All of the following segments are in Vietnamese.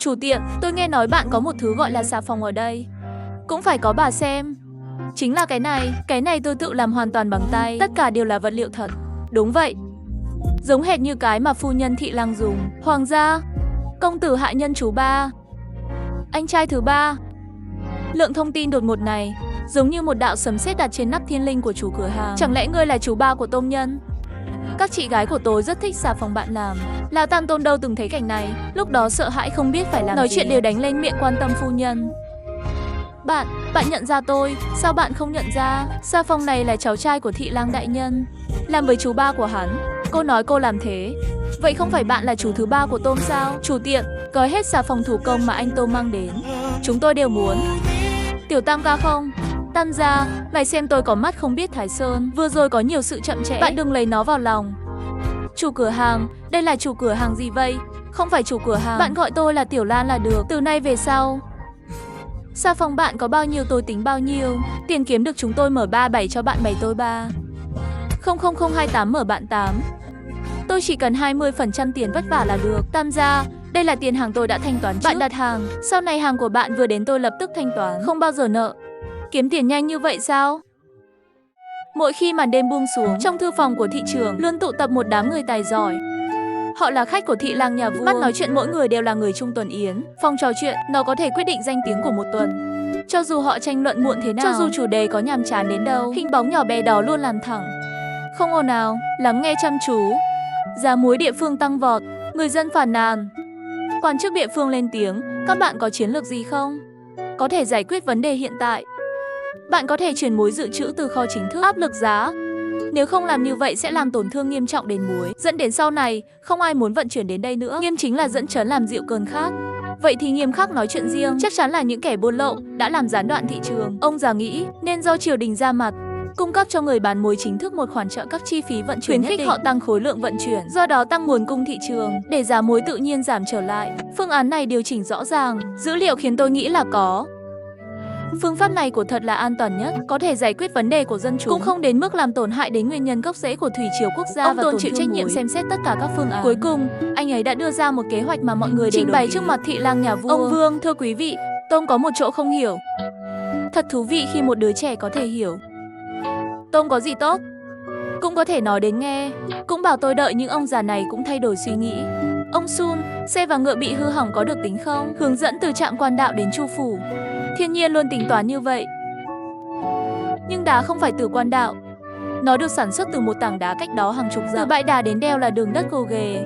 Chủ tiệm, tôi nghe nói bạn có một thứ gọi là xà phòng ở đây. Cũng phải có bà xem. Chính là cái này tôi tự làm hoàn toàn bằng tay, tất cả đều là vật liệu thật. Đúng vậy. Giống hệt như cái mà phu nhân Thị Lăng dùng. Hoàng gia, công tử hạ nhân chú ba, anh trai thứ ba. Lượng thông tin đột ngột này giống như một đạo sấm sét đặt trên nắp thiên linh của chủ cửa hàng. Chẳng lẽ ngươi là chú ba của tôm nhân? Các chị gái của tôi rất thích xà phòng bạn làm. Lão Tam Tôn đâu từng thấy cảnh này, lúc đó sợ hãi không biết phải làm nói gì. Chuyện đều đánh lên miệng quan tâm phu nhân. Bạn nhận ra tôi, sao bạn không nhận ra? Xà phòng này là cháu trai của Thị Lang đại nhân, làm với chú ba của hắn. Cô nói cô làm thế. Vậy không phải bạn là chủ thứ ba của tôm sao? Chủ tiệm, gói hết xà phòng thủ công mà anh Tôm mang đến. Chúng tôi đều muốn. Tiểu Tam ca không? Tam gia, mày xem tôi có mắt không biết Thái Sơn. Vừa rồi có nhiều sự chậm trễ, bạn đừng lấy nó vào lòng. Chủ cửa hàng, đây là chủ cửa hàng gì vậy? Không phải chủ cửa hàng, bạn gọi tôi là Tiểu Lan là được. Từ nay về sau, xà phòng bạn có bao nhiêu tôi tính bao nhiêu. Tiền kiếm được chúng tôi mở 37 cho bạn bày tôi 3. 00028 mở bạn 8. Tôi chỉ cần 20% tiền vất vả là được. Tam gia, đây là tiền hàng tôi đã thanh toán trước. Bạn đặt hàng, sau này hàng của bạn vừa đến tôi lập tức thanh toán, không bao giờ nợ. Kiếm tiền nhanh như vậy sao? Mỗi khi màn đêm buông xuống, trong thư phòng của thị trường luôn tụ tập một đám người tài giỏi. Họ là khách của Thị Lang nhà vua. Bắt nói chuyện mỗi người đều là người Trung Tuần Yến. Phòng trò chuyện, nó có thể quyết định danh tiếng của một tuần. Cho dù họ tranh luận muộn thế nào, cho dù chủ đề có nhàm chán đến đâu, hình bóng nhỏ bé đó luôn làm thẳng. Không ồn ào, lắng nghe chăm chú. Giá muối địa phương tăng vọt, người dân phàn nàn. Quan chức địa phương lên tiếng, các bạn có chiến lược gì không? Có thể giải quyết vấn đề hiện tại. Bạn có thể chuyển muối dự trữ từ kho chính thức. Áp lực giá. Nếu không làm như vậy sẽ làm tổn thương nghiêm trọng đến muối, dẫn đến sau này không ai muốn vận chuyển đến đây nữa. Nghiêm chính là dẫn chấn làm dịu cơn khát. Vậy thì nghiêm khắc nói chuyện riêng, chắc chắn là những kẻ buôn lậu đã làm gián đoạn thị trường. Ông già nghĩ nên do triều đình ra mặt, cung cấp cho người bán muối chính thức một khoản trợ các chi phí vận chuyển, khuyến khích họ tăng khối lượng vận chuyển, do đó tăng nguồn cung thị trường để giá muối tự nhiên giảm trở lại. Phương án này điều chỉnh rõ ràng, dữ liệu khiến tôi nghĩ là có. Phương pháp này của thật là an toàn nhất, có thể giải quyết vấn đề của dân chúng, cũng không đến mức làm tổn hại đến nguyên nhân gốc rễ của thủy triều quốc gia. Ông và Tôn chịu trách nhiệm xem xét tất cả các phương án. Cuối cùng, anh ấy đã đưa ra một kế hoạch mà mọi người trình bày trước mặt Thị Lang nhà vua. Ông Vương, thưa quý vị, Tôm có một chỗ không hiểu. Thật thú vị khi một đứa trẻ có thể hiểu. Tôm có gì tốt? Cũng có thể nói đến nghe. Cũng bảo tôi đợi, nhưng ông già này cũng thay đổi suy nghĩ. Ông Sun, xe và ngựa bị hư hỏng có được tính không? Hướng dẫn từ trạm quan đạo đến Chu phủ. Thiên nhiên luôn tính toán như vậy. Nhưng đá không phải từ quan đạo. Nó được sản xuất từ một tảng đá cách đó hàng chục dặm. Từ bãi đá đến đeo là đường đất gồ ghề.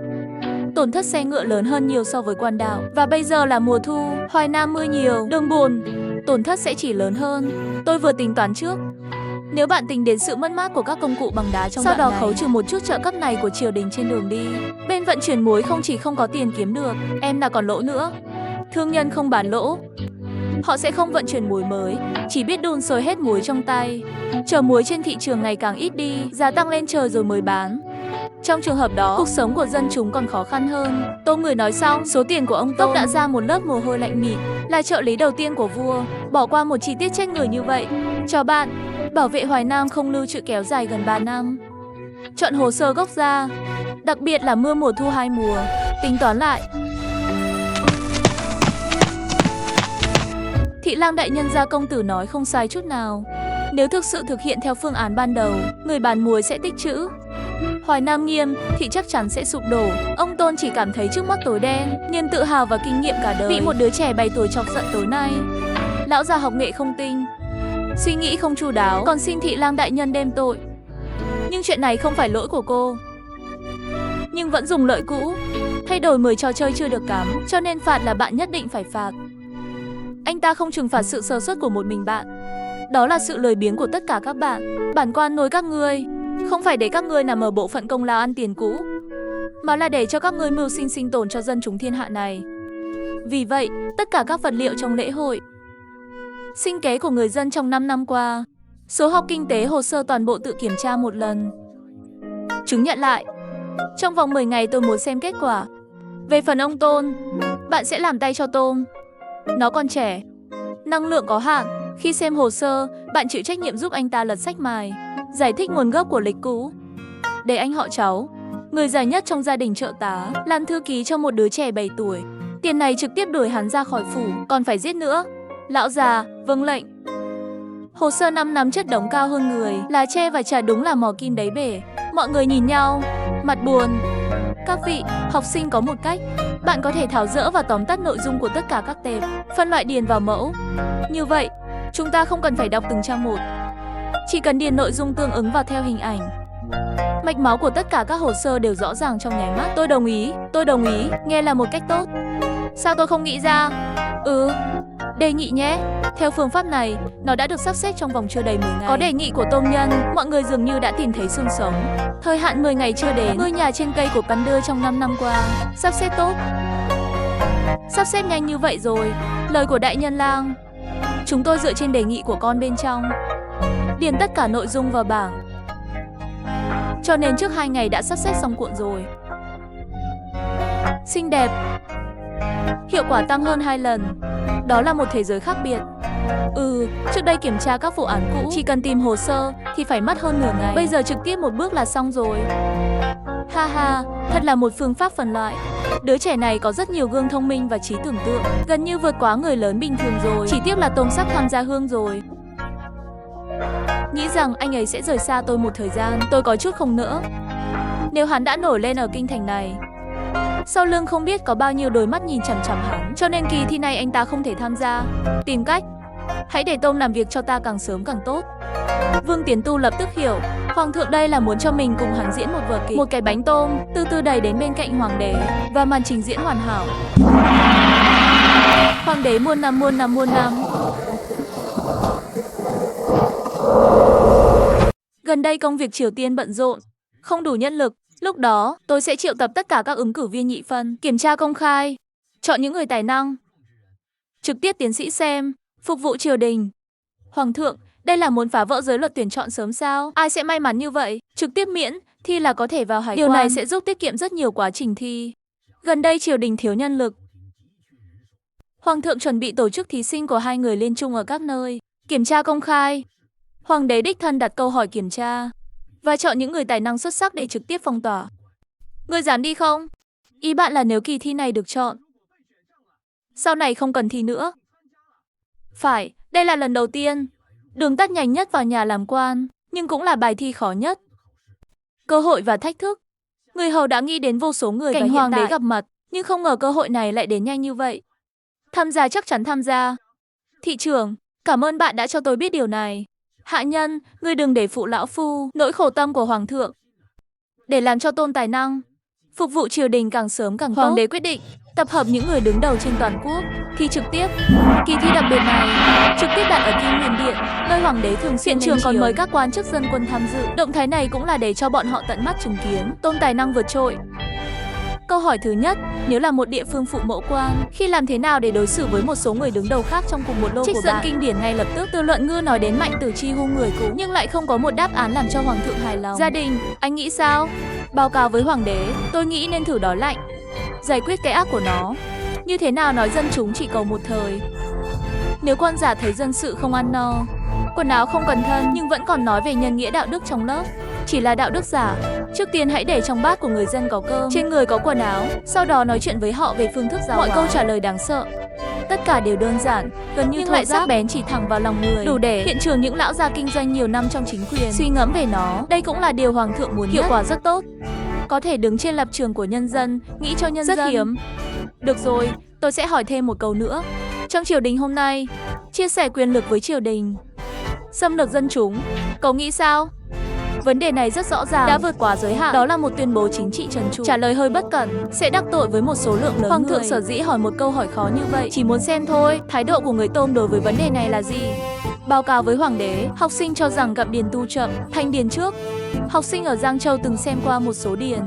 Tổn thất xe ngựa lớn hơn nhiều so với quan đạo. Và bây giờ là mùa thu, Hoài Nam mưa nhiều, đường bùn, tổn thất sẽ chỉ lớn hơn. Tôi vừa tính toán trước. Nếu bạn tính đến sự mất mát của các công cụ bằng đá trong đoạn này, sau đó khấu trừ một chút trợ cấp này của triều đình trên đường đi, bên vận chuyển muối không chỉ không có tiền kiếm được, em là còn lỗ nữa. Thương nhân không bán lỗ. Họ sẽ không vận chuyển muối mới, chỉ biết đun sôi hết muối trong tay. Chờ muối trên thị trường ngày càng ít đi, giá tăng lên trời rồi mới bán. Trong trường hợp đó, cuộc sống của dân chúng còn khó khăn hơn. Tôm người nói xong, số tiền của ông Tốc đã ra một lớp mồ hôi lạnh mịt. Là trợ lý đầu tiên của vua, bỏ qua một chi tiết chết người như vậy. Cho bạn, bảo vệ Hoài Nam không lưu trữ kéo dài gần 3 năm. Chọn hồ sơ gốc ra, đặc biệt là mưa mùa thu 2 mùa. Tính toán lại. Thị Lang đại nhân gia công tử nói không sai chút nào. Nếu thực sự thực hiện theo phương án ban đầu, người bán muối sẽ tích trữ. Hoài Nam nghiêm, thị chắc chắn sẽ sụp đổ. Ông Tôn chỉ cảm thấy trước mắt tối đen, niềm tự hào và kinh nghiệm cả đời bị một đứa trẻ 7 tuổi chọc giận tối nay. Lão già học nghệ không tinh, suy nghĩ không chu đáo, còn xin Thị Lang đại nhân đem tội. Nhưng chuyện này không phải lỗi của cô. Nhưng vẫn dùng lợi cũ, thay đổi 10 trò chơi chưa được cắm, cho nên phạt là bạn nhất định phải phạt. Anh ta không trừng phạt sự sơ suất của một mình bạn. Đó là sự lười biếng của tất cả các bạn. Bản quan nuôi các ngươi không phải để các ngươi nằm ở bộ phận công lao ăn tiền cũ, mà là để cho các ngươi mưu sinh tồn cho dân chúng thiên hạ này. Vì vậy, tất cả các vật liệu trong lễ hội, sinh kế của người dân trong 5 năm qua, số học kinh tế hồ sơ toàn bộ tự kiểm tra một lần, chứng nhận lại. Trong vòng 10 ngày tôi muốn xem kết quả. Về phần ông Tôn, bạn sẽ làm tay cho Tôm. Nó còn trẻ, năng lượng có hạn. Khi xem hồ sơ, bạn chịu trách nhiệm giúp anh ta lật sách mài, giải thích nguồn gốc của lịch cũ. Để anh họ cháu, người già nhất trong gia đình trợ tá, làm thư ký cho một đứa trẻ 7 tuổi. Tiền này trực tiếp đuổi hắn ra khỏi phủ, còn phải giết nữa. Lão già, vâng lệnh. Hồ sơ 5 năm chất đống cao hơn người, lá tre và trà đúng là mò kim đáy bể. Mọi người nhìn nhau, mặt buồn. Các vị, học sinh có một cách. Bạn có thể tháo dỡ và tóm tắt nội dung của tất cả các tệp, phân loại điền vào mẫu. Như vậy, chúng ta không cần phải đọc từng trang một. Chỉ cần điền nội dung tương ứng vào theo hình ảnh. Mạch máu của tất cả các hồ sơ đều rõ ràng trong nháy mắt. Tôi đồng ý, nghe là một cách tốt. Sao tôi không nghĩ ra? Đề nghị nhé. Theo phương pháp này, nó đã được sắp xếp trong vòng chưa đầy 10 ngày. Có đề nghị của tông nhân, mọi người dường như đã tìm thấy xương sống. Thời hạn 10 ngày chưa đến, ngôi nhà trên cây của Pander trong 5 năm qua. Sắp xếp tốt. Sắp xếp nhanh như vậy rồi. Lời của đại nhân lang. Chúng tôi dựa trên đề nghị của con bên trong. Điền tất cả nội dung vào bảng. Cho nên trước 2 ngày đã sắp xếp xong cuộn rồi. Xinh đẹp. Hiệu quả tăng hơn 2 lần. Đó là một thế giới khác biệt. Trước đây kiểm tra các vụ án cũ, chỉ cần tìm hồ sơ thì phải mất hơn nửa ngày. Bây giờ trực tiếp một bước là xong rồi. Ha ha, thật là một phương pháp phân loại. Đứa trẻ này có rất nhiều gương thông minh và trí tưởng tượng, gần như vượt quá người lớn bình thường rồi. Chỉ tiếc là Tôm sắp tham gia hương rồi. Nghĩ rằng anh ấy sẽ rời xa tôi một thời gian, tôi có chút không nỡ. Nếu hắn đã nổi lên ở kinh thành này, sau lưng không biết có bao nhiêu đôi mắt nhìn chằm chằm hắn, cho nên kỳ thi này anh ta không thể tham gia. Tìm cách. Hãy để Tôm làm việc cho ta càng sớm càng tốt. Vương Tiến Tu lập tức hiểu, Hoàng thượng đây là muốn cho mình cùng hắn diễn một vở kịch. Một cái bánh tôm từ từ đẩy đến bên cạnh Hoàng đế và màn trình diễn hoàn hảo. Hoàng đế muôn năm. Gần đây công việc Triều Tiên bận rộn, không đủ nhân lực. Lúc đó, tôi sẽ triệu tập tất cả các ứng cử viên nhị phân, kiểm tra công khai, chọn những người tài năng, trực tiếp tiến sĩ xem, phục vụ triều đình. Hoàng thượng, đây là muốn phá vỡ giới luật tuyển chọn sớm sao? Ai sẽ may mắn như vậy? Trực tiếp miễn thi là có thể vào hải quan. Điều này sẽ giúp tiết kiệm rất nhiều quá trình thi. Gần đây triều đình thiếu nhân lực. Hoàng thượng chuẩn bị tổ chức thí sinh của 2 người liên chung ở các nơi, kiểm tra công khai. Hoàng đế đích thân đặt câu hỏi kiểm tra và chọn những người tài năng xuất sắc để trực tiếp phong tỏa. Ngươi dám đi không? Ý bạn là nếu kỳ thi này được chọn, sau này không cần thi nữa. Phải, đây là lần đầu tiên. Đường tắt nhanh nhất vào nhà làm quan, nhưng cũng là bài thi khó nhất. Cơ hội và thách thức. Người hầu đã nghĩ đến vô số người cảnh hoàng đế gặp mặt, nhưng không ngờ cơ hội này lại đến nhanh như vậy. Tham gia chắc chắn tham gia. Thị trưởng, cảm ơn bạn đã cho tôi biết điều này. Hạ nhân, ngươi đừng để phụ lão phu, nỗi khổ tâm của hoàng thượng. Để làm cho Tôn tài năng, phục vụ triều đình càng sớm càng tốt. Hoàng đế quyết định tập hợp những người đứng đầu trên toàn quốc, thi trực tiếp. Kỳ thi đặc biệt này trực tiếp đặt ở Kim Nguyên Điện, nơi hoàng đế thường xuyên. Hiện trường còn mời các quan chức dân quân tham dự. Động thái này cũng là để cho bọn họ tận mắt chứng kiến Tôn tài năng vượt trội. Câu hỏi thứ nhất, nếu là một địa phương phụ mẫu quan, khi làm thế nào để đối xử với một số người đứng đầu khác trong cùng một lô của bạn? Trích dẫn kinh điển ngay lập tức. Từ Luận Ngư nói đến Mạnh Tử Chi hung người cũ, nhưng lại không có một đáp án làm cho hoàng thượng hài lòng. Gia đình, anh nghĩ sao? Báo cáo với hoàng đế, tôi nghĩ nên thử đói lạnh, giải quyết cái ác của nó. Như thế nào nói dân chúng chỉ cầu một thời. Nếu quan giả thấy dân sự không ăn no, quần áo không cần thân, nhưng vẫn còn nói về nhân nghĩa đạo đức trong lớp, chỉ là đạo đức giả. Trước tiên hãy để trong bát của người dân có cơm, trên người có quần áo, sau đó nói chuyện với họ về phương thức giáo hóa. Mọi câu trả lời đáng sợ. Tất cả đều đơn giản, gần như lại sắc bén chỉ thẳng vào lòng người, đủ để hiện trường những lão già kinh doanh nhiều năm trong chính quyền suy ngẫm về nó. Đây cũng là điều hoàng thượng muốn. Hiệu quả rất tốt. Có thể đứng trên lập trường của nhân dân, nghĩ cho nhân dân. Rất hiếm. Được rồi, tôi sẽ hỏi thêm một câu nữa. Trong triều đình hôm nay, chia sẻ quyền lực với triều đình, xâm lược dân chúng, cậu nghĩ sao? Vấn đề này rất rõ ràng, đã vượt quá giới hạn. Đó là một tuyên bố chính trị trần tru. Trả lời hơi bất cẩn sẽ đắc tội với một số lượng lớn. Hoàng thượng sở dĩ hỏi một câu hỏi khó như vậy, chỉ muốn xem thôi, thái độ của người Tôm đối với vấn đề này là gì. Báo cáo với hoàng đế, học sinh cho rằng gặp điền tu chậm, thanh điền trước. Học sinh ở Giang Châu từng xem qua một số điền.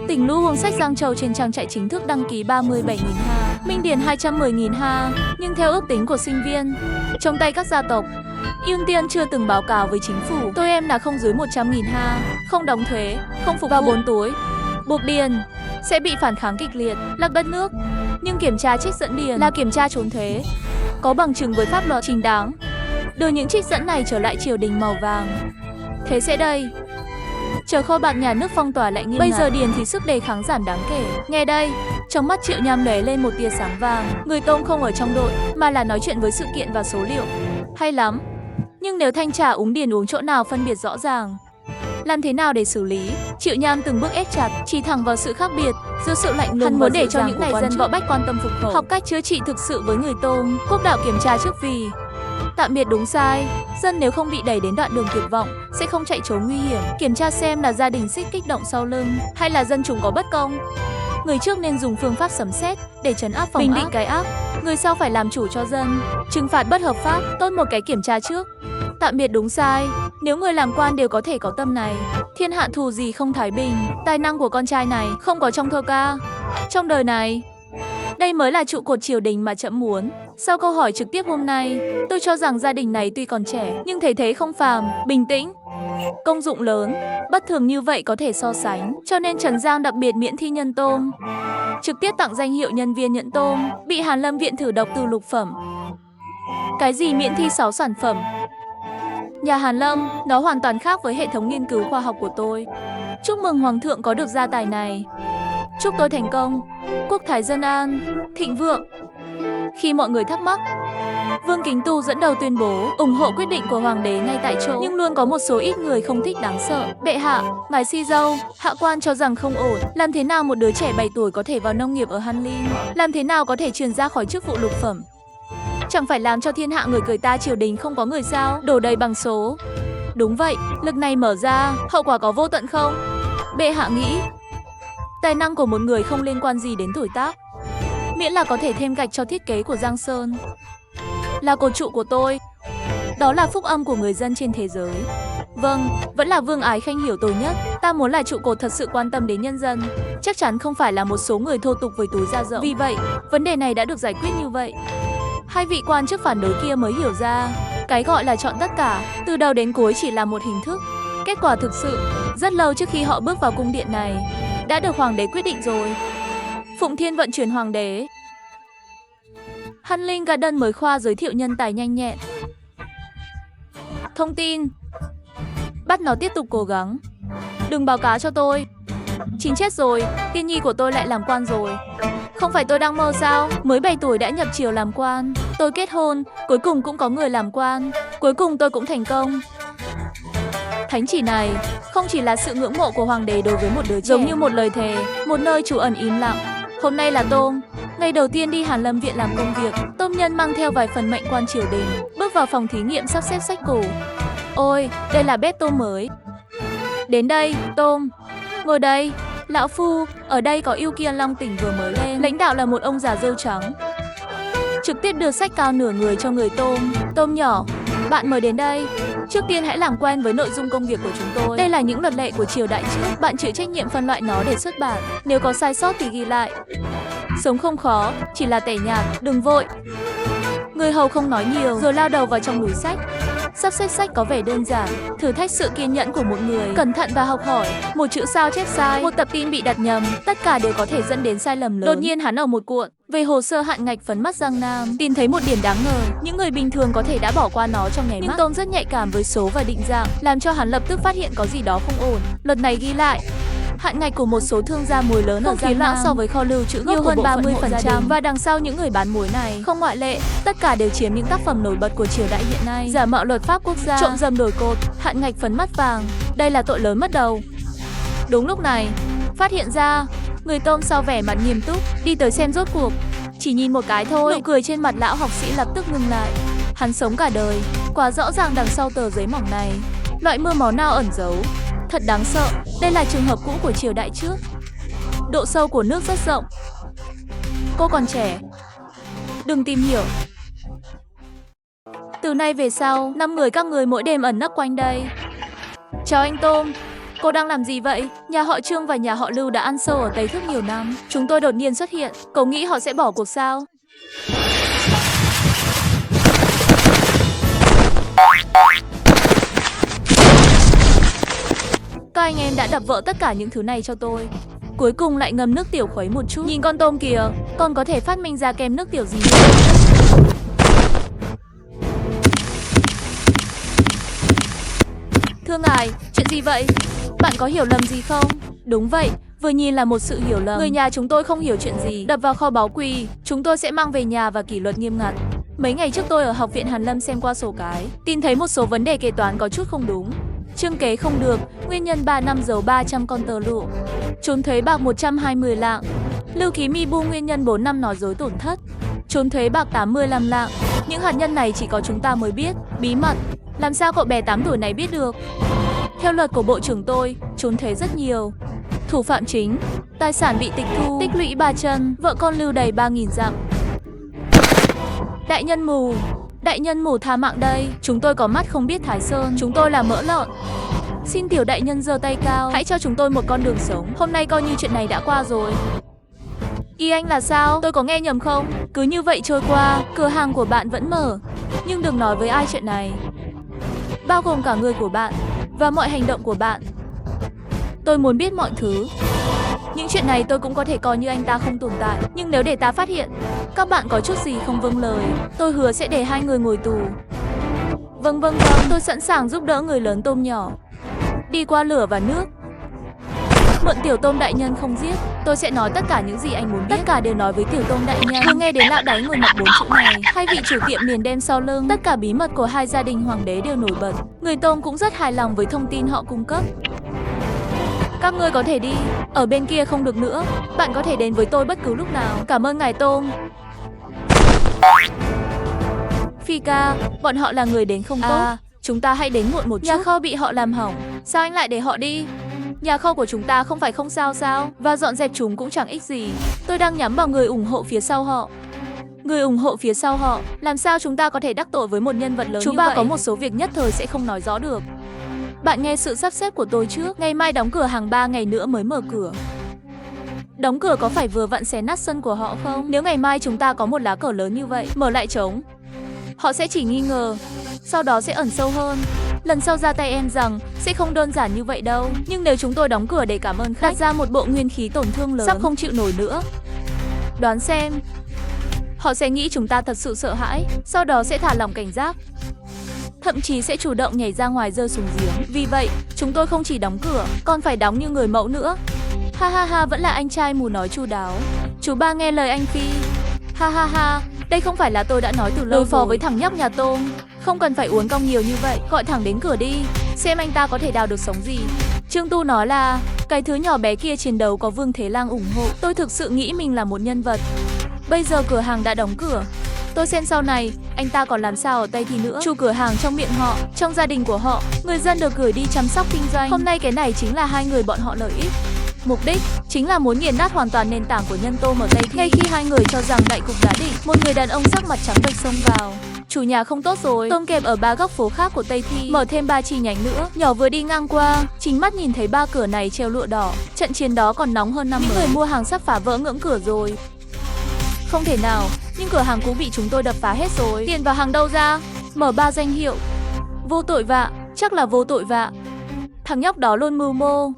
Tỉnh Lũ Huống sách Giang Châu trên trang trại chính thức đăng ký 37.000 ha, Minh Điền 210.000 ha, nhưng theo ước tính của sinh viên, trong tay các gia tộc, Ưu Tiên chưa từng báo cáo với chính phủ. Tôi em là không dưới 100.000 ha, không đóng thuế, không phục vào 4 túi. Buộc điền sẽ bị phản kháng kịch liệt, lật đất nước. Nhưng kiểm tra trích dẫn điền là kiểm tra trốn thuế, có bằng chứng với pháp luật chính đáng, đưa những trích dẫn này trở lại triều đình màu vàng. Thế sẽ đây, Chờ kho bạc nhà nước phong tỏa lại nghiêm ngặt. Bây giờ điền thì sức đề kháng giảm đáng kể. Nghe đây, trong mắt Triệu Nham lóe lên một tia sáng vàng. Người Tôm không ở trong đội, mà là nói chuyện với sự kiện và số liệu. Hay lắm. Nhưng nếu thanh trà uống điền uống chỗ nào phân biệt rõ ràng, làm thế nào để xử lý? Triệu Nham từng bước ép chặt, chỉ thẳng vào sự khác biệt giữa sự lạnh lùng. Hắn muốn để cho những này dân võ bách quan tâm phục khẩu, học cách chữa trị thực sự với người Tôm. Quốc đạo kiểm tra trước vì tạm biệt đúng sai, dân nếu không bị đẩy đến đoạn đường tuyệt vọng sẽ không chạy trốn nguy hiểm. Kiểm tra xem là gia đình Xích kích động sau lưng hay là dân chúng có bất công. Người trước nên dùng phương pháp sấm sét để trấn áp phòng ác, bình định cái ác. Người sau phải làm chủ cho dân, trừng phạt bất hợp pháp. Tốt một cái kiểm tra trước, tạm biệt đúng sai. Nếu người làm quan đều có thể có tâm này, thiên hạ thù gì không thái bình. Tài năng của con trai này không có trong thơ ca, trong đời này. Đây mới là trụ cột triều đình mà trẫm muốn. Sau câu hỏi trực tiếp hôm nay, tôi cho rằng gia đình này tuy còn trẻ nhưng thấy thế không phàm, bình tĩnh, công dụng lớn, bất thường như vậy có thể so sánh. Cho nên Trần Giang đặc biệt miễn thi nhân tôm, trực tiếp tặng danh hiệu nhân viên nhận tôm, bị Hàn Lâm Viện thử độc từ lục phẩm. Cái gì miễn thi 6 sản phẩm? Nhà Hàn Lâm, nó hoàn toàn khác với hệ thống nghiên cứu khoa học của tôi. Chúc mừng Hoàng thượng có được gia tài này. Chúc tôi thành công, quốc thái dân an, thịnh vượng. Khi mọi người thắc mắc, Vương Kính Tu dẫn đầu tuyên bố ủng hộ quyết định của Hoàng đế ngay tại chỗ. Nhưng luôn có một số ít người không thích đáng sợ. Bệ hạ, ngài si dâu, hạ quan cho rằng không ổn. Làm thế nào một đứa trẻ 7 tuổi có thể vào nông nghiệp ở Hanlin? Làm thế nào có thể truyền ra khỏi chức vụ lục phẩm? Chẳng phải làm cho thiên hạ người cười ta triều đình không có người sao? Đổ đầy bằng số. Đúng vậy, lực này mở ra, hậu quả có vô tận không? Bệ hạ nghĩ, tài năng của một người không liên quan gì đến tuổi tác, miễn là có thể thêm gạch cho thiết kế của Giang Sơn. Là cột trụ của tôi. Đó là phúc âm của người dân trên thế giới. Vâng, vẫn là Vương Ái Khanh hiểu tôi nhất. Ta muốn là trụ cột thật sự quan tâm đến nhân dân, chắc chắn không phải là một số người thô tục với túi da rộng. Vì vậy, vấn đề này đã được giải quyết như vậy. Hai vị quan chức phản đối kia mới hiểu ra, cái gọi là chọn tất cả, từ đầu đến cuối chỉ là một hình thức. Kết quả thực sự, rất lâu trước khi họ bước vào cung điện này, đã được Hoàng đế quyết định rồi. Phụng Thiên vận chuyển Hoàng đế. Hanling Garden mới khoa giới thiệu nhân tài nhanh nhẹn. Thông tin. Bắt nó tiếp tục cố gắng. Đừng báo cáo cho tôi. Chính chết rồi, tiên nhi của tôi lại làm quan rồi. Không phải tôi đang mơ sao? Mới 7 tuổi đã nhập triều làm quan. Tôi kết hôn, cuối cùng cũng có người làm quan. Cuối cùng tôi cũng thành công. Thánh chỉ này không chỉ là sự ngưỡng mộ của Hoàng đế đối với một đứa trẻ, giống như một lời thề, một nơi trú ẩn im lặng. Hôm nay là Tôm, ngày đầu tiên đi Hàn Lâm Viện làm công việc. Tôm Nhân mang theo vài phần mệnh quan triều đình, bước vào phòng thí nghiệm sắp xếp sách cổ. Ôi, đây là bếp tôm mới. Đến đây, Tôm. Ngồi đây. Lão Phu, ở đây có yêu kia Long Tỉnh vừa mới lên. Lãnh đạo là một ông già râu trắng, trực tiếp đưa sách cao nửa người cho người Tôm. Tôm nhỏ, bạn mới đến đây. Trước tiên hãy làm quen với nội dung công việc của chúng tôi. Đây là những luật lệ của triều đại trước. Bạn chịu trách nhiệm phân loại nó để xuất bản. Nếu có sai sót thì ghi lại. Sống không khó, chỉ là tẻ nhạt, đừng vội. Người hầu không nói nhiều, rồi lao đầu vào trong núi sách. Sắp xếp sách có vẻ đơn giản, thử thách sự kiên nhẫn của một người, cẩn thận và học hỏi. Một chữ sao chép sai, một tập tin bị đặt nhầm, tất cả đều có thể dẫn đến sai lầm lớn. Đột nhiên hắn ở một cuộn về hồ sơ hạn ngạch phấn mắt Giang Nam, tìm thấy một điểm đáng ngờ. Những người bình thường có thể đã bỏ qua nó trong nháy mắt, nhưng Tôm rất nhạy cảm với số và định dạng, làm cho hắn lập tức phát hiện có gì đó không ổn. Luật này ghi lại hạn ngạch của một số thương gia muối lớn ở Giang Nam so với kho lưu trữ nhiều hơn 30%, và đằng sau những người bán muối này không ngoại lệ, tất cả đều chiếm những tác phẩm nổi bật của triều đại hiện nay. Giả mạo luật pháp quốc gia, trộm dầm đổi cột, hạn ngạch phấn mắt vàng, đây là tội lớn mất đầu. Đúng lúc này, phát hiện ra, người Tôm sau vẻ mặt nghiêm túc đi tới xem rốt cuộc. Chỉ nhìn một cái thôi, nụ cười trên mặt lão học sĩ lập tức ngừng lại. Hắn sống cả đời, quá rõ ràng đằng sau tờ giấy mỏng này, loại mưa máu nào ẩn giấu. Thật đáng sợ, đây là trường hợp cũ của triều đại trước. Độ sâu của nước rất rộng. Cô còn trẻ, đừng tìm hiểu. Từ nay về sau, 5 người các người mỗi đêm ẩn nấp quanh đây. Chào anh Tôm, cô đang làm gì vậy? Nhà họ Trương và nhà họ Lưu đã ăn sâu ở Tây Thức nhiều năm. Chúng tôi đột nhiên xuất hiện, cậu nghĩ họ sẽ bỏ cuộc sao? Các anh em đã đập vỡ tất cả những thứ này cho tôi. Cuối cùng lại ngâm nước tiểu khuấy một chút. Nhìn con tôm kìa, con có thể phát minh ra kem nước tiểu gì nữa. Thưa ngài, chuyện gì vậy? Bạn có hiểu lầm gì không? Đúng vậy, vừa nhìn là một sự hiểu lầm. Người nhà chúng tôi không hiểu chuyện gì. Đập vào kho báu quỳ, chúng tôi sẽ mang về nhà và kỷ luật nghiêm ngặt. Mấy ngày trước tôi ở Học viện Hàn Lâm xem qua sổ cái, tin thấy một số vấn đề kế toán có chút không đúng. Chương kế không được, nguyên nhân 3 năm giấu 300 con tờ lụa. Trốn thuế bạc 120 lạng. Lưu ký mi bu nguyên nhân 4 năm nói dối tổn thất. Trốn thuế bạc 85 lạng. Những hạt nhân này chỉ có chúng ta mới biết, bí mật. Làm sao cậu bé 8 tuổi này biết được? Theo luật của bộ trưởng tôi, trốn thuế rất nhiều. Thủ phạm chính, tài sản bị tịch thu, tích lũy 3 chân, vợ con lưu đầy 3.000 dặm. Đại nhân mù tha mạng đây, chúng tôi có mắt không biết Thái Sơn, chúng tôi là mỡ lợn. Xin tiểu đại nhân giơ tay cao, hãy cho chúng tôi một con đường sống, hôm nay coi như chuyện này đã qua rồi. Ý anh là sao? Tôi có nghe nhầm không? Cứ như vậy trôi qua, cửa hàng của bạn vẫn mở. Nhưng đừng nói với ai chuyện này. Bao gồm cả người của bạn và mọi hành động của bạn. Tôi muốn biết mọi thứ. Những chuyện này tôi cũng có thể coi như anh ta không tồn tại. Nhưng nếu để ta phát hiện các bạn có chút gì không vâng lời, tôi hứa sẽ để hai người ngồi tù. Vâng, tôi sẵn sàng giúp đỡ người lớn tôm nhỏ đi qua lửa và nước. Mượn tiểu tôm đại nhân không giết. Tôi sẽ nói tất cả những gì anh muốn biết. Tất cả đều nói với tiểu tôm đại nhân. Vừa nghe đến lão đáy người mặc 4 chữ này, hai vị chủ tiệm liền đem sau lưng. Tất cả bí mật của hai gia đình hoàng đế đều nổi bật. Người tôm cũng rất hài lòng với thông tin họ cung cấp. Các ngươi có thể đi, ở bên kia không được nữa. Bạn có thể đến với tôi bất cứ lúc nào. Cảm ơn ngài Tôm. Phi ca, bọn họ là người đến không tốt. Chúng ta hãy đến muộn một chút. Nhà kho bị họ làm hỏng. Sao anh lại để họ đi? Nhà kho của chúng ta không phải không sao sao? Và dọn dẹp chúng cũng chẳng ích gì. Tôi đang nhắm vào người ủng hộ phía sau họ. Người ủng hộ phía sau họ. Làm sao chúng ta có thể đắc tội với một nhân vật lớn như vậy? Chú ba có một số việc nhất thời sẽ không nói rõ được. Bạn nghe sự sắp xếp của tôi trước. Ngày mai đóng cửa hàng 3 ngày nữa mới mở cửa. Đóng cửa có phải vừa vặn xé nát sân của họ không? Nếu ngày mai chúng ta có một lá cờ lớn như vậy, mở lại trống, họ sẽ chỉ nghi ngờ, sau đó sẽ ẩn sâu hơn. Lần sau ra tay em rằng sẽ không đơn giản như vậy đâu. Nhưng nếu chúng tôi đóng cửa để cảm ơn khách, đặt ra một bộ nguyên khí tổn thương lớn, sắp không chịu nổi nữa. Đoán xem, họ sẽ nghĩ chúng ta thật sự sợ hãi, sau đó sẽ thả lỏng cảnh giác. Thậm chí sẽ chủ động nhảy ra ngoài rơi xuống giếng. Vì vậy, chúng tôi không chỉ đóng cửa, còn phải đóng như người mẫu nữa. Ha ha ha, vẫn là anh trai mù nói chu đáo. Chú ba nghe lời anh Phi. Ha ha ha, đây không phải là tôi đã nói từ lâu. Đối phó với thằng nhóc nhà Tôm, không cần phải uốn cong nhiều như vậy. Gọi thẳng đến cửa đi, xem anh ta có thể đào được sống gì. Trương Tu nói là cái thứ nhỏ bé kia chiến đấu có Vương Thế Lang ủng hộ. Tôi thực sự nghĩ mình là một nhân vật. Bây giờ cửa hàng đã đóng cửa, tôi xem sau này anh ta còn làm sao ở Tây Thi nữa. Chủ cửa hàng trong miệng họ, trong gia đình của họ, người dân được gửi đi chăm sóc kinh doanh. Hôm nay cái này chính là hai người bọn họ lợi ích. Mục đích chính là muốn nghiền nát hoàn toàn nền tảng của nhân tôm ở Tây Thi. Ngay khi hai người cho rằng đại cục đã định, một người đàn ông sắc mặt trắng bệch xông vào. Chủ nhà không tốt rồi. Tôm kẹp ở 3 góc phố khác của Tây Thi, mở thêm 3 chi nhánh nữa. Nhỏ vừa đi ngang qua, chính mắt nhìn thấy 3 cửa này treo lụa đỏ. Trận chiến đó còn nóng hơn năm. Những người mua hàng sắp phá vỡ ngưỡng cửa rồi. Không thể nào, nhưng cửa hàng cũ bị chúng tôi đập phá hết rồi. Tiền vào hàng đâu ra? Mở 3 danh hiệu. Vô tội vạ, chắc là vô tội vạ. Thằng nhóc đó luôn mưu mô.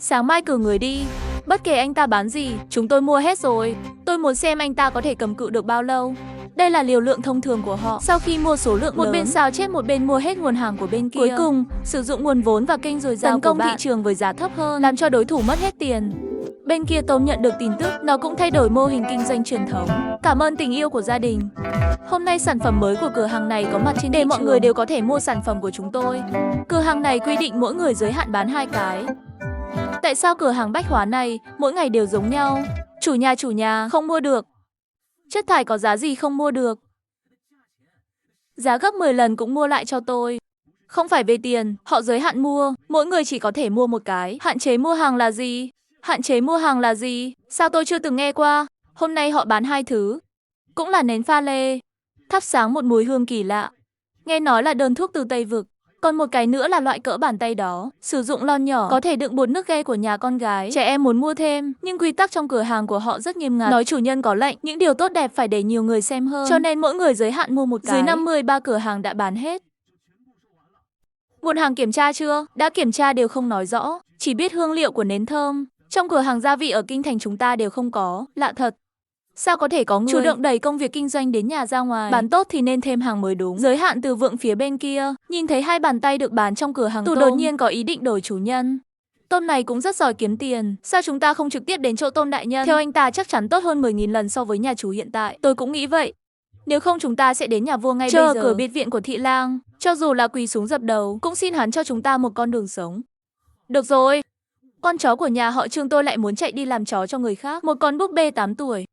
Sáng mai cử người đi, bất kể anh ta bán gì, chúng tôi mua hết rồi. Tôi muốn xem anh ta có thể cầm cự được bao lâu. Đây là liều lượng thông thường của họ. Sau khi mua số lượng lớn, một bên sao chép một bên mua hết nguồn hàng của bên kia. Cuối cùng, sử dụng nguồn vốn và kênh dồi dào tấn công thị trường với giá thấp hơn, làm cho đối thủ mất hết tiền. Bên kia Tôm nhận được tin tức, nó cũng thay đổi mô hình kinh doanh truyền thống. Cảm ơn tình yêu của gia đình. Hôm nay sản phẩm mới của cửa hàng này có mặt trên để mọi người đều có thể mua sản phẩm của chúng tôi. Cửa hàng này quy định mỗi người giới hạn bán 2 cái. Tại sao cửa hàng bách hóa này mỗi ngày đều giống nhau? Chủ nhà, không mua được. Chất thải có giá gì không mua được? Giá gấp 10 lần cũng mua lại cho tôi. Không phải về tiền, họ giới hạn mua, mỗi người chỉ có thể mua một cái. Hạn chế mua hàng là gì? Hạn chế mua hàng là gì? Sao tôi chưa từng nghe qua? Hôm nay họ bán 2 thứ. Cũng là nến pha lê, thắp sáng một mùi hương kỳ lạ. Nghe nói là đơn thuốc từ Tây Vực. Còn một cái nữa là loại cỡ bàn tay đó, sử dụng lon nhỏ, có thể đựng bột nước ghe của nhà con gái. Trẻ em muốn mua thêm, nhưng quy tắc trong cửa hàng của họ rất nghiêm ngặt. Nói chủ nhân có lệnh, những điều tốt đẹp phải để nhiều người xem hơn. Cho nên mỗi người giới hạn mua một cái. Dưới 53 cửa hàng đã bán hết. Nguồn hàng kiểm tra chưa? Đã kiểm tra đều không nói rõ, chỉ biết hương liệu của nến thơm. Trong cửa hàng gia vị ở Kinh Thành chúng ta đều không có, lạ thật. Sao có thể có người chủ động đẩy công việc kinh doanh đến nhà ra ngoài? Bán tốt thì nên thêm hàng mới đúng. Giới hạn từ vượng phía bên kia, nhìn thấy hai bàn tay được bán trong cửa hàng tôm, đột nhiên có ý định đổi chủ nhân. Tôm này cũng rất giỏi kiếm tiền. Sao chúng ta không trực tiếp đến chỗ Tôm đại nhân? Theo anh ta chắc chắn tốt hơn 10.000 lần so với nhà chủ hiện tại. Tôi cũng nghĩ vậy. Nếu không chúng ta sẽ đến nhà vua ngay bây giờ. Cửa biệt viện của thị lang, cho dù là quỳ xuống dập đầu, cũng xin hắn cho chúng ta một con đường sống. Được rồi. Con chó của nhà họ Trương tôi lại muốn chạy đi làm chó cho người khác. Một con búp bê 8 tuổi.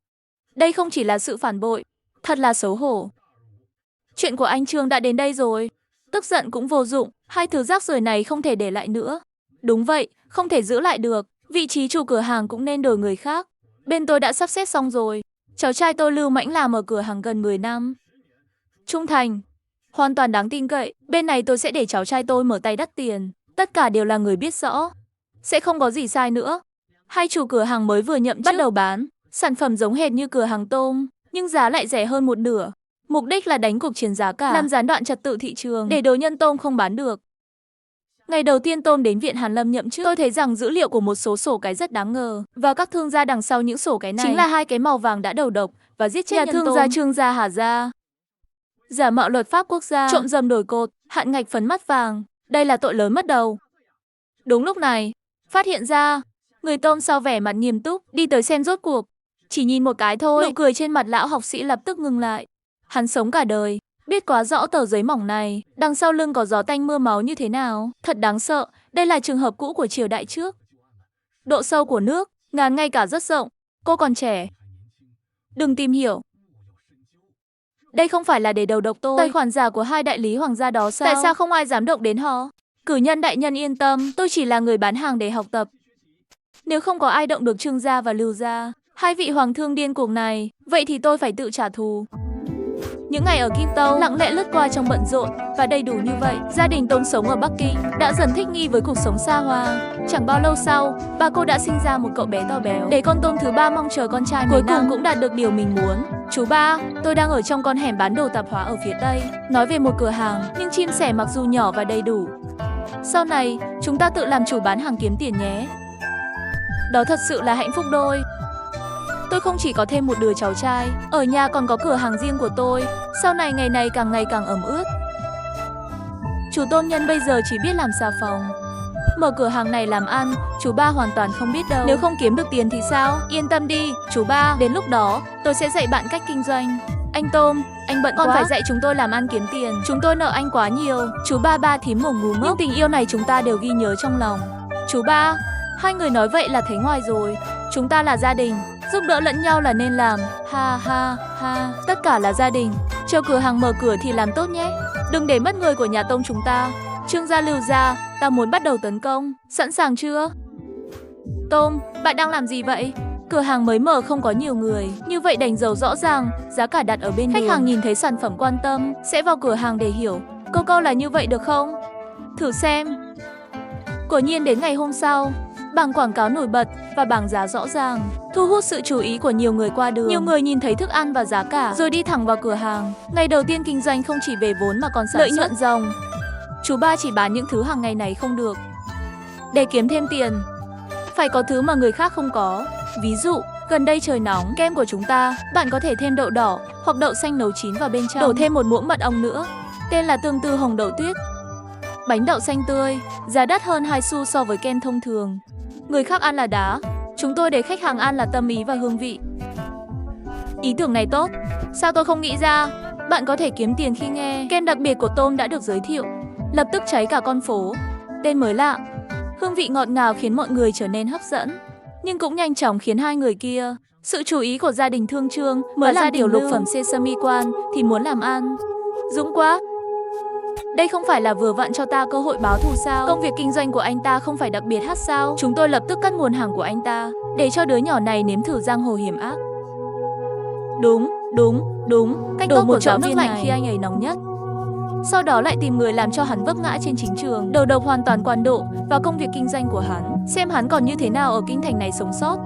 Đây không chỉ là sự phản bội, thật là xấu hổ. Chuyện của anh Trương đã đến đây rồi. Tức giận cũng vô dụng, hai thứ rác rưởi này không thể để lại nữa. Đúng vậy, không thể giữ lại được. Vị trí chủ cửa hàng cũng nên đổi người khác. Bên tôi đã sắp xếp xong rồi. Cháu trai tôi Lưu Mãnh làm ở cửa hàng gần 10 năm. Trung thành, hoàn toàn đáng tin cậy. Bên này tôi sẽ để cháu trai tôi mở tay đắt tiền. Tất cả đều là người biết rõ. Sẽ không có gì sai nữa. Hai chủ cửa hàng mới vừa nhậm chức bắt đầu bán. Sản phẩm giống hệt như cửa hàng tôm, nhưng giá lại rẻ hơn một nửa. Mục đích là đánh cuộc chiến giá cả, làm gián đoạn trật tự thị trường, để đồ nhân tôm không bán được. Ngày đầu tiên Tôm đến viện Hàn Lâm nhậm chức, tôi thấy rằng dữ liệu của một số sổ cái rất đáng ngờ. Và các thương gia đằng sau những sổ cái này chính là hai cái màu vàng đã đầu độc và giết chết nhà thương gia Trương gia Hà gia. Giả mạo luật pháp quốc gia, trộm dầm đổi cột, hạn ngạch phấn mắt vàng. Đây là tội lớn mất đầu. Đúng lúc này, phát hiện ra, người Tôm sau vẻ mặt nghiêm túc, đi tới xem rốt cuộc. Chỉ nhìn một cái thôi, nụ cười trên mặt lão học sĩ lập tức ngừng lại. Hắn sống cả đời, biết quá rõ tờ giấy mỏng này, đằng sau lưng có gió tanh mưa máu như thế nào. Thật đáng sợ, đây là trường hợp cũ của triều đại trước. Độ sâu của nước, ngàn ngay cả rất rộng, cô còn trẻ. Đừng tìm hiểu. Đây không phải là để đầu độc tôi. Tài khoản giả của hai đại lý hoàng gia đó sao? Tại sao không ai dám động đến họ? Cử nhân đại nhân yên tâm, tôi chỉ là người bán hàng để học tập. Nếu không có ai động được Trương gia và Lưu gia, hai vị hoàng thương điên cuồng này, vậy thì tôi phải tự trả thù. Những ngày ở Kim Tâu lặng lẽ lướt qua trong bận rộn và đầy đủ như vậy. Gia đình Tôm sống ở Bắc Kinh đã dần thích nghi với cuộc sống xa hoa. Chẳng bao lâu sau, bà cô đã sinh ra một cậu bé to béo. Để con Tôm thứ ba mong chờ con trai cuối cùng cũng đạt được điều mình muốn. Chú ba, tôi đang ở trong con hẻm bán đồ tạp hóa ở phía Tây. Nói về một cửa hàng, nhưng chim sẻ mặc dù nhỏ và đầy đủ. Sau này, chúng ta tự làm chủ bán hàng kiếm tiền nhé. Đó thật sự là hạnh phúc đôi. Tôi không chỉ có thêm một đứa cháu trai, ở nhà còn có cửa hàng riêng của tôi. Sau này ngày càng ẩm ướt. Chủ Tôn Nhân bây giờ chỉ biết làm xà phòng. Mở cửa hàng này làm ăn, chú ba hoàn toàn không biết đâu. Nếu không kiếm được tiền thì sao? Yên tâm đi, chú ba, đến lúc đó tôi sẽ dạy bạn cách kinh doanh. Anh Tôm, anh bận quá, phải dạy chúng tôi làm ăn kiếm tiền. Chúng tôi nợ anh quá nhiều. Chú ba ba thím mồm ngu ngốc. Nhưng tình yêu này chúng ta đều ghi nhớ trong lòng. Chú ba, hai người nói vậy là thấy ngoài rồi. Chúng ta là gia đình, giúp đỡ lẫn nhau là nên làm. Ha ha ha, tất cả là gia đình. Chờ cửa hàng mở cửa thì làm tốt nhé. Đừng để mất người của nhà Tông chúng ta. Trương gia Lưu gia, ta muốn bắt đầu tấn công. Sẵn sàng chưa? Tôm, bạn đang làm gì vậy? Cửa hàng mới mở không có nhiều người, như vậy đánh dấu rõ ràng, giá cả đặt ở bên đường. Khách hàng nhìn thấy sản phẩm quan tâm, sẽ vào cửa hàng để hiểu. Câu là như vậy được không? Thử xem. Quả nhiên đến ngày hôm sau, bảng quảng cáo nổi bật và bảng giá rõ ràng, thu hút sự chú ý của nhiều người qua đường. Nhiều người nhìn thấy thức ăn và giá cả, rồi đi thẳng vào cửa hàng. Ngày đầu tiên kinh doanh không chỉ về vốn mà còn lợi nhuận ròng. Chú ba chỉ bán những thứ hàng ngày này không được. Để kiếm thêm tiền, phải có thứ mà người khác không có. Ví dụ, gần đây trời nóng, kem của chúng ta, bạn có thể thêm đậu đỏ hoặc đậu xanh nấu chín vào bên trong, đổ thêm một muỗng mật ong nữa. Tên là tương tư hồng đậu tuyết. Bánh đậu xanh tươi, giá đắt hơn 2 xu so với kem thông thường. Người khác ăn là đá, chúng tôi để khách hàng ăn là tâm ý và hương vị. Ý tưởng này tốt, sao tôi không nghĩ ra? Bạn có thể kiếm tiền khi nghe kem đặc biệt của Tôm đã được giới thiệu, lập tức cháy cả con phố. Tên mới lạ, hương vị ngọt ngào khiến mọi người trở nên hấp dẫn, nhưng cũng nhanh chóng khiến hai người kia sự chú ý của gia đình Thương Trương. Mới là tiểu lục phẩm sesame quan thì muốn làm ăn. Dũng quá. Đây không phải là vừa vặn cho ta cơ hội báo thù sao? Công việc kinh doanh của anh ta không phải đặc biệt hát sao? Chúng tôi lập tức cắt nguồn hàng của anh ta, để cho đứa nhỏ này nếm thử giang hồ hiểm ác. Đúng, cách tốt của giáo viên này khi anh ấy nóng nhất. Sau đó lại tìm người làm cho hắn vấp ngã trên chính trường, đầu độc hoàn toàn quan độ vào công việc kinh doanh của hắn, xem hắn còn như thế nào ở kinh thành này sống sót.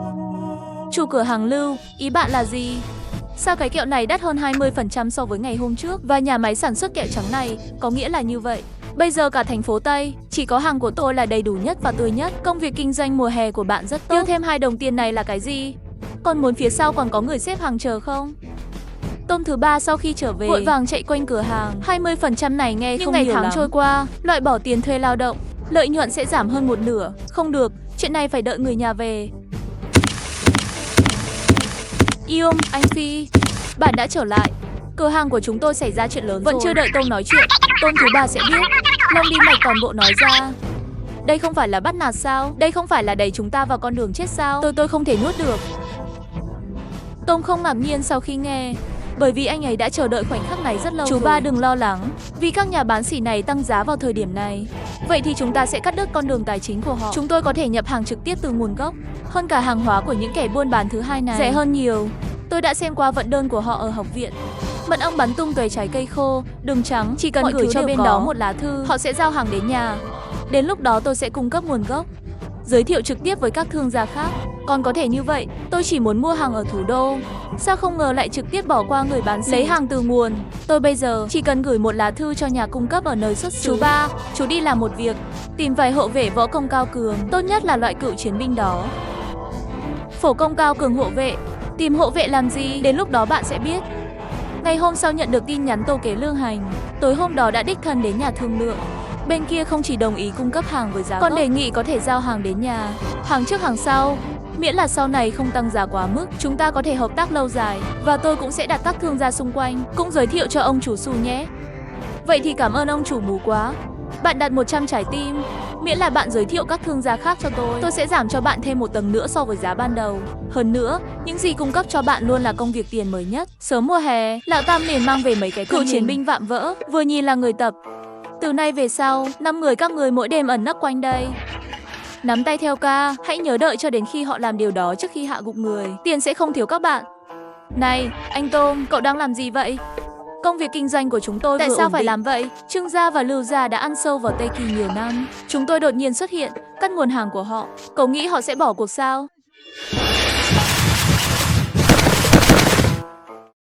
Chủ cửa hàng Lưu, ý bạn là gì? Sao cái kẹo này đắt hơn 20% so với ngày hôm trước? Và nhà máy sản xuất kẹo trắng này có nghĩa là như vậy. Bây giờ cả thành phố Tây, chỉ có hàng của tôi là đầy đủ nhất và tươi nhất. Công việc kinh doanh mùa hè của bạn rất tốt. Tiêu thêm 2 đồng tiền này là cái gì? Con muốn phía sau còn có người xếp hàng chờ không? Tôm thứ ba sau khi trở về vội vàng chạy quanh cửa hàng. 20% này nghe không nhiều lắm. Nhưng ngày tháng trôi qua, loại bỏ tiền thuê lao động, lợi nhuận sẽ giảm hơn một nửa. Không được, chuyện này phải đợi người nhà về. Yum, anh Phi, bạn đã trở lại. Cửa hàng của chúng tôi xảy ra chuyện lớn. Vẫn chưa đợi Tôm nói chuyện, Tôm thứ ba sẽ biết. Long đi mạch toàn bộ nói ra. Đây không phải là bắt nạt sao? Đây không phải là đẩy chúng ta vào con đường chết sao? Tôi không thể nuốt được. Tôm không ngạc nhiên sau khi nghe, bởi vì anh ấy đã chờ đợi khoảnh khắc này rất lâu. Chú ba đừng lo lắng, vì các nhà bán sỉ này tăng giá vào thời điểm này. Vậy thì chúng ta sẽ cắt đứt con đường tài chính của họ. Chúng tôi có thể nhập hàng trực tiếp từ nguồn gốc, hơn cả hàng hóa của những kẻ buôn bán thứ hai này. Rẻ hơn nhiều. Tôi đã xem qua vận đơn của họ ở học viện. Mật ong bắn tung tóe trái cây khô, đường trắng, chỉ cần gửi cho bên đó một lá thư, họ sẽ giao hàng đến nhà. Đến lúc đó tôi sẽ cung cấp nguồn gốc, giới thiệu trực tiếp với các thương gia khác. Còn có thể như vậy, tôi chỉ muốn mua hàng ở thủ đô. Sao không ngờ lại trực tiếp bỏ qua người bán sỉ, lấy hàng từ nguồn. Tôi bây giờ chỉ cần gửi một lá thư cho nhà cung cấp ở nơi xuất xứ. Chú ba, chú đi làm một việc, tìm vài hộ vệ võ công cao cường, tốt nhất là loại cựu chiến binh đó. Phổ công cao cường hộ vệ. Tìm hộ vệ làm gì? Đến lúc đó bạn sẽ biết. Ngày hôm sau nhận được tin nhắn Tô Kế lương hành. Tối hôm đó đã đích thân đến nhà thương lượng. Bên kia không chỉ đồng ý cung cấp hàng với giá còn đề nghị có thể giao hàng đến nhà, hàng trước hàng sau, miễn là sau này không tăng giá quá mức, chúng ta có thể hợp tác lâu dài. Và tôi cũng sẽ đặt các thương gia xung quanh, cũng giới thiệu cho ông chủ Su nhé. Vậy thì cảm ơn ông chủ Mù quá. Bạn đặt 100 trái tim, miễn là bạn giới thiệu các thương gia khác cho tôi sẽ giảm cho bạn thêm một tầng nữa so với giá ban đầu. Hơn nữa, những gì cung cấp cho bạn luôn là công việc tiền mới nhất. Sớm mùa hè, Lão Tam liền mang về mấy cái cựu chiến binh vạm vỡ, vừa nhìn là người tập. Từ nay về sau, 5 người các người mỗi đêm ẩn nấp quanh đây, nắm tay theo ca, hãy nhớ đợi cho đến khi họ làm điều đó trước khi hạ gục người. Tiền sẽ không thiếu các bạn. Này, anh Tôm, cậu đang làm gì vậy? Công việc kinh doanh của chúng tôi tại sao phải làm vậy? Trương gia và Lưu gia đã ăn sâu vào Tây Kỳ nhiều năm. Chúng tôi đột nhiên xuất hiện, cắt nguồn hàng của họ. Cậu nghĩ họ sẽ bỏ cuộc sao?